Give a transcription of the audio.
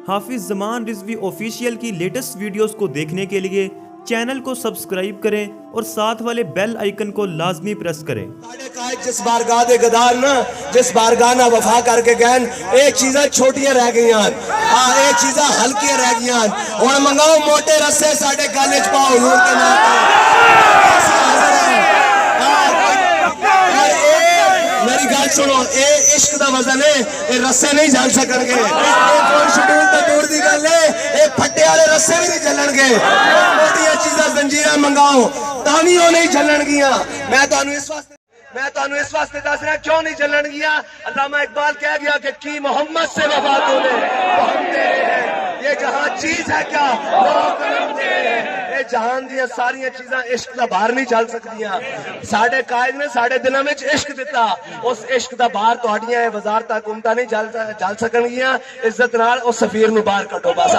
حافظ زمان رضوی آفیشیل کی latest videos کو دیکھنے کے لیے چینل کو سبسکرائب کریں اور ساتھ والے بیل آئیکن کو لازمی پریس کریں۔ جس بارگاہ دے گدار نا جس بارگاہ نا وفا کر کے گئن ایک چیزاں چھوٹیاں رہ گئیاں ایک چیزاں ہلکیاں رہ گئیاں اور منگاؤ موٹے رسے ساڑھے گالے چپاؤ حضور کے نام میری گال سنو اے عشق دا وزن ہے اے رسے نہیں جھل سکن گے اے کوئی شڈول تے دور دی گل ہے اے پھٹے والے رسے بھی نہیں چلن گے موٹیاں چیزاں زنجیراں منگاؤ تاویوں نہیں چلن گیاں میں تانوں اس واسطے دس رہا کیوں نہیں چلن گیا علامہ اقبال کہہ گیا کہ کی محمد سے وفا تو لے وہ ہم تیرے ہیں یہ جہاں چیز ہے کیا وہ کرم تیرے ہیں یہ جہان دیا ساری چیزاں عشق دا باہر نہیں چل سکتیاں ساڑھے قائد نے ساڑھے دنوں میں عشق دیتا اس عشق دا باہر تو ہٹیاں وزارتہ حکومتہ نہیں چل سکن گیاں عزت نال اس سفیر نو باہر کٹو بس